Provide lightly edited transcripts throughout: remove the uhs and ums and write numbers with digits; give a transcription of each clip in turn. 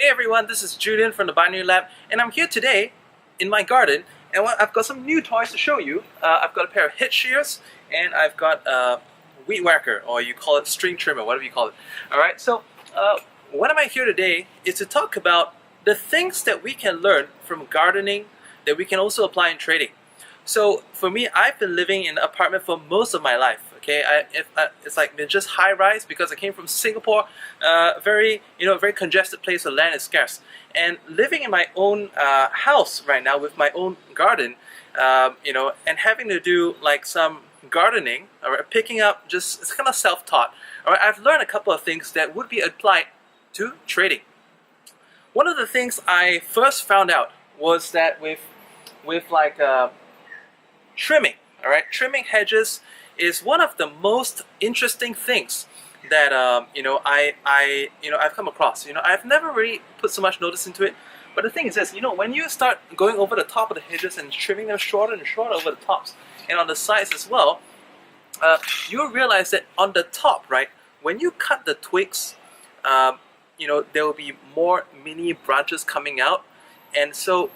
Hey everyone, this is Julian from the Binary Lab, and I'm here today in my garden, and I've got some new toys to show you. I've got a pair of hitch shears, and I've got a weed whacker, or you call it string trimmer, whatever you call it. Alright, so what am I here today is to talk about the things that we can learn from gardening that we can also apply in trading. So for me, I've been living in an apartment for most of my life. Okay, it's like been just high rise because I came from Singapore, very congested place where land is scarce. And living in my own house right now with my own garden, and having to do like some gardening, or picking up it's kind of self-taught. All right, I've learned a couple of things that would be applied to trading. One of the things I first found out was that with trimming, all right, trimming hedges is one of the most interesting things that I've come across. I've never really put so much notice into it, but the thing is this: when you start going over the top of the hedges and trimming them shorter and shorter over the tops and on the sides as well, you'll realize that on the top, right, when you cut the twigs, there will be more mini branches coming out, and so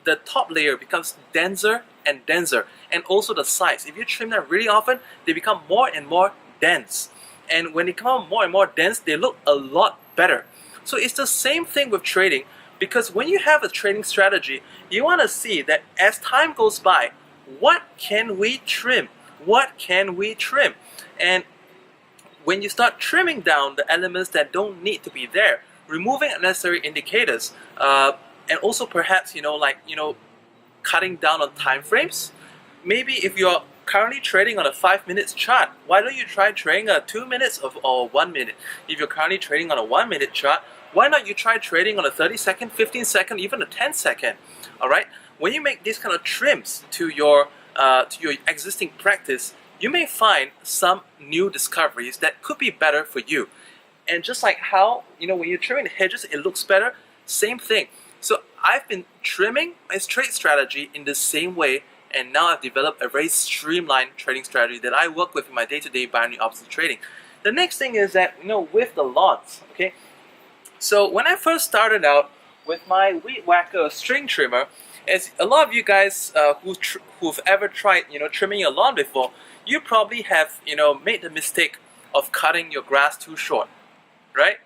the top layer becomes denser and denser, and also the sides. If you trim them really often, they become more and more dense, and when they become more and more dense, they look a lot better. So it's the same thing with trading, because when you have a trading strategy, you want to see that as time goes by, what can we trim? What can we trim? And when you start trimming down the elements that don't need to be there, removing unnecessary indicators, and also perhaps cutting down on time frames. Maybe if you're currently trading on a 5 minutes chart, why don't you try trading a 2 minutes or 1 minute? If you're currently trading on a 1 minute chart, why not you try trading on a 30-second, 15-second, even a 10-second? All right. When you make these kind of trims to your existing practice, you may find some new discoveries that could be better for you. And just like how when you're trimming the hedges, it looks better. Same thing. So I've been trimming my trade strategy in the same way, and now I've developed a very streamlined trading strategy that I work with in my day-to-day binary options trading. The next thing is that with the lawns, okay. So when I first started out with my weed whacker string trimmer, as a lot of you guys who've ever tried trimming your lawn before, you probably have made the mistake of cutting your grass too short, right?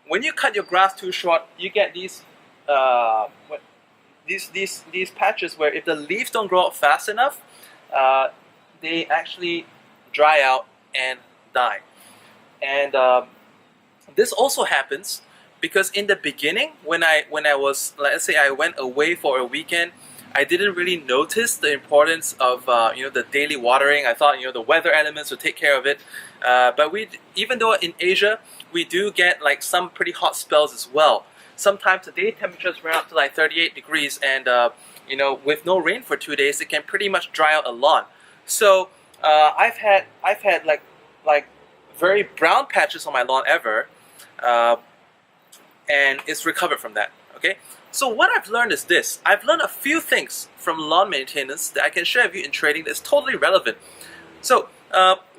When you cut your grass too short, you get these patches where if the leaves don't grow up fast enough, they actually dry out and die. And this also happens because in the beginning, when I was, let's say I went away for a weekend, I didn't really notice the importance of the daily watering. I thought the weather elements would take care of it. But even though in Asia we do get like some pretty hot spells as well. Sometimes the day temperatures run up to like 38 degrees, and with no rain for 2 days, it can pretty much dry out a lawn. So I've had like very brown patches on my lawn ever, and it's recovered from that. Okay. So what I've learned is this. I've learned a few things from lawn maintenance that I can share with you in trading that's totally relevant. So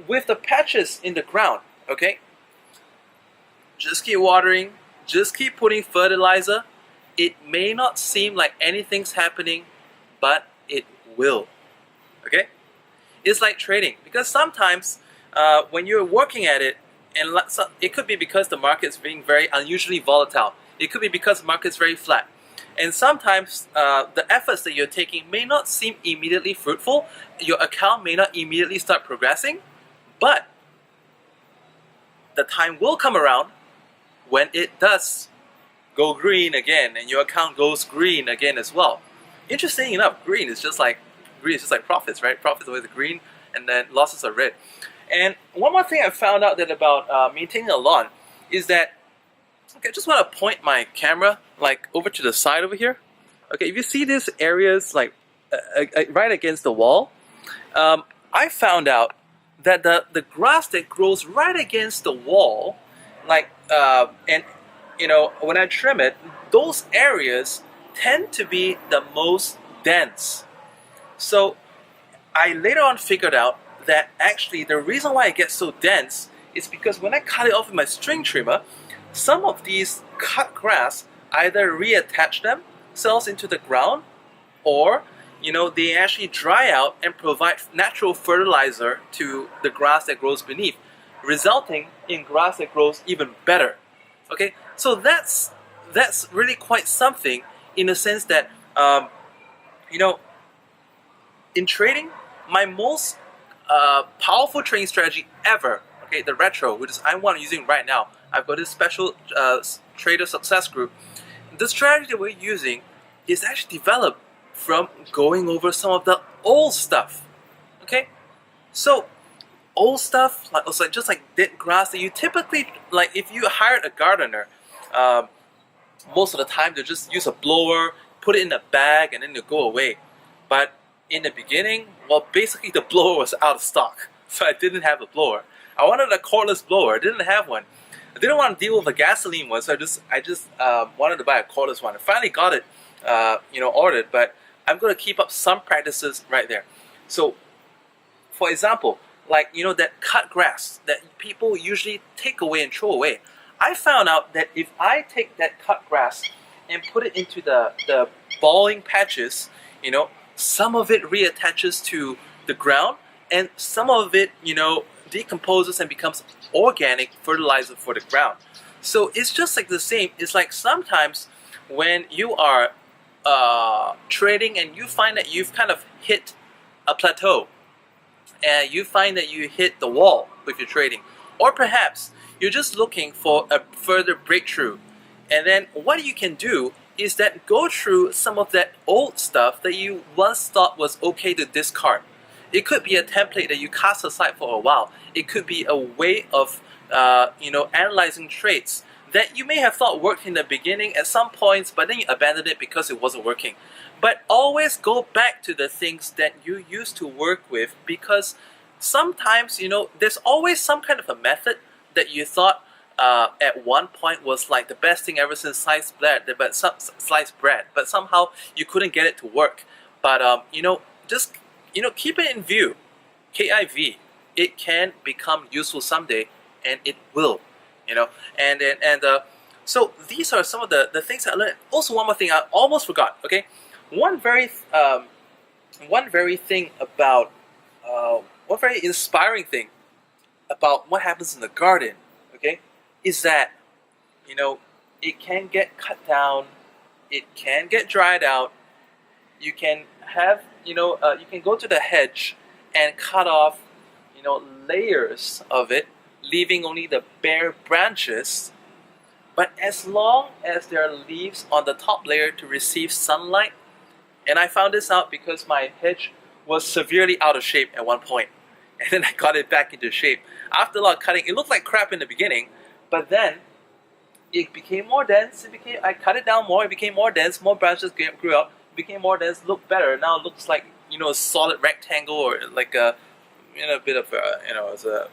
with the patches in the ground, okay, just keep watering, just keep putting fertilizer. It may not seem like anything's happening, but it will. Okay? It's like trading, because sometimes when you're working at it, and it could be because the market's being very unusually volatile. It could be because the market's very flat. And sometimes the efforts that you're taking may not seem immediately fruitful. Your account may not immediately start progressing, but the time will come around when it does go green again, and your account goes green again as well. Interesting enough, green is just like profits, right? Profits are always green, and then losses are red. And one more thing I found out that about maintaining a lawn is that, okay, I just want to point my camera like over to the side over here. Okay, if you see these areas like right against the wall, I found out that the grass that grows right against the wall, when I trim it, those areas tend to be the most dense. So I later on figured out that actually the reason why it gets so dense is because when I cut it off with my string trimmer, some of these cut grass either reattach themselves into the ground, or they actually dry out and provide natural fertilizer to the grass that grows beneath, resulting in grass that grows even better. Okay, so that's really quite something, in the sense that in trading, my most powerful trading strategy ever, okay, the retro, which is I'm using right now. I've got this special trader success group. The strategy that we're using is actually developed from going over some of the old stuff. Okay, so old stuff, like also just like dead grass that you typically, like if you hired a gardener, most of the time they just use a blower, put it in a bag, and then they go away. But in the beginning, well, basically the blower was out of stock, so I didn't have a blower. I wanted a cordless blower. I didn't have one. I didn't want to deal with a gasoline one, so I just wanted to buy a cordless one. I finally got it, ordered. But I'm going to keep up some practices right there. So, for example, like that cut grass that people usually take away and throw away. I found out that if I take that cut grass and put it into the balling patches, some of it reattaches to the ground, and some of it, decomposes and becomes organic fertilizer for the ground. So it's just like the same. It's like sometimes when you are trading and you find that you've kind of hit a plateau, and you find that you hit the wall with your trading, or perhaps you're just looking for a further breakthrough, and then what you can do is that go through some of that old stuff that you once thought was okay to discard. It could be a template that you cast aside for a while. It could be a way of analyzing traits that you may have thought worked in the beginning at some points, but then you abandoned it because it wasn't working. But always go back to the things that you used to work with, because sometimes there's always some kind of a method that you thought at one point was like the best thing ever since sliced bread, but somehow you couldn't get it to work. But just keep it in view. KIV, it can become useful someday, and it will. So these are some of the things I learned. Also, one more thing I almost forgot. Okay, one very inspiring thing about what happens in the garden, okay, is that it can get cut down, it can get dried out. You can have you can go to the hedge and cut off layers of it, leaving only the bare branches. But as long as there are leaves on the top layer to receive sunlight, and I found this out because my hedge was severely out of shape at one point, and then I got it back into shape. After a lot of cutting, it looked like crap in the beginning, but then it became more dense. I cut it down more, it became more dense, more branches grew out, it became more dense, looked better. Now it looks like a solid rectangle, or like a bit of it's a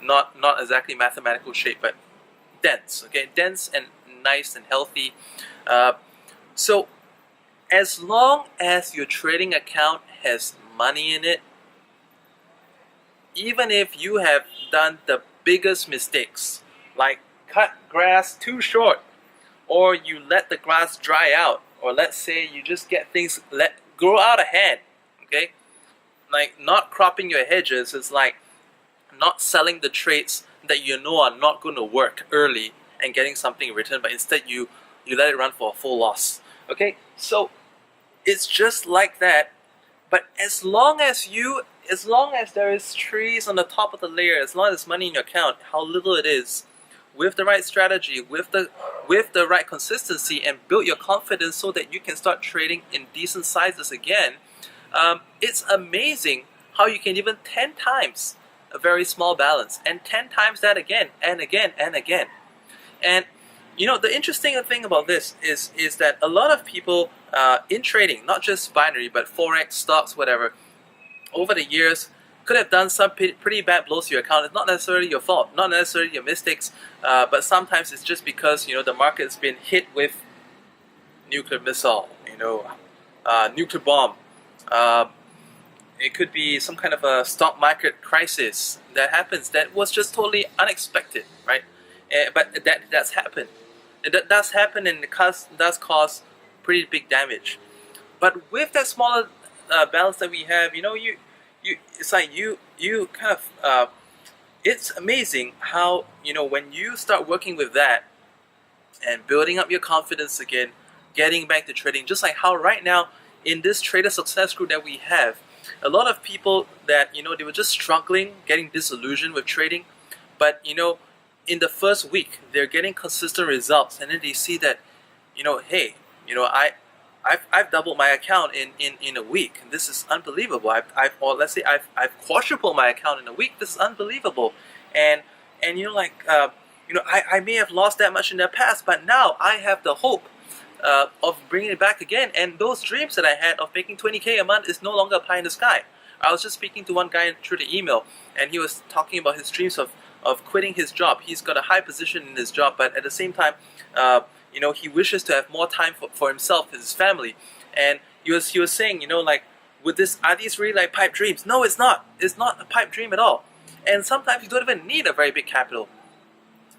not exactly mathematical shape, but dense. Okay, dense and nice and healthy. So as long as your trading account has money in it, even if you have done the biggest mistakes, like cut grass too short, or you let the grass dry out, or let's say you just get things grow out of hand, okay? Like not cropping your hedges is like not selling the trades that are not going to work early and getting something in return, but instead you let it run for a full loss. Okay, so it's just like that. But as long as there is trees on the top of the layer, as long as there's money in your account, how little it is, with the right strategy, with the right consistency, and build your confidence so that you can start trading in decent sizes again, it's amazing how you can even 10 times a very small balance, and 10 times that again, and again, and again. And the interesting thing about this is that a lot of people in trading, not just binary, but forex, stocks, whatever, over the years could have done some pretty bad blows to your account. It's not necessarily your fault, not necessarily your mistakes, but sometimes it's just because the market's been hit with nuclear missile, nuclear bomb. It could be some kind of a stock market crisis that happens that was just totally unexpected, right? But that's happened. That does happen, and it does cause pretty big damage. But with that smaller balance that we have, it's like you kind of it's amazing how when you start working with that and building up your confidence again, getting back to trading, just like how right now in this trader success group that we have, a lot of people that they were just struggling, getting disillusioned with trading, but in the first week they're getting consistent results, and then they see that hey, I've doubled my account in a week. This is unbelievable. Or let's say I've quadrupled my account in a week. This is unbelievable. And I may have lost that much in the past, but now I have the hope of bringing it back again. And those dreams that I had of making 20K a month is no longer a pie in the sky. I was just speaking to one guy through the email, and he was talking about his dreams of quitting his job. He's got a high position in his job, but at the same time, he wishes to have more time for himself, his family. And he was saying, are these really like pipe dreams? No, it's not. It's not a pipe dream at all. And sometimes you don't even need a very big capital.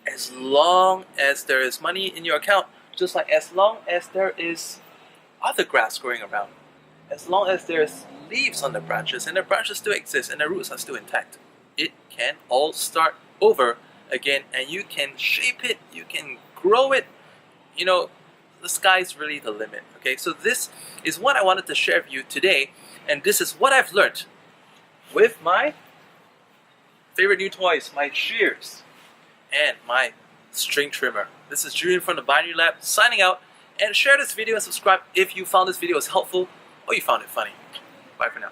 As long as there is money in your account, just like as long as there is other grass growing around, as long as there's leaves on the branches and the branches still exist and the roots are still intact, it can all start over again, and you can shape it, you can grow it. The sky's really the limit. Okay, so this is what I wanted to share with you today, and this is what I've learned with my favorite new toys, my shears and my string trimmer. This is Julian from the Binary Lab signing out, and share this video and subscribe if you found this video was helpful or you found it funny. Bye for now.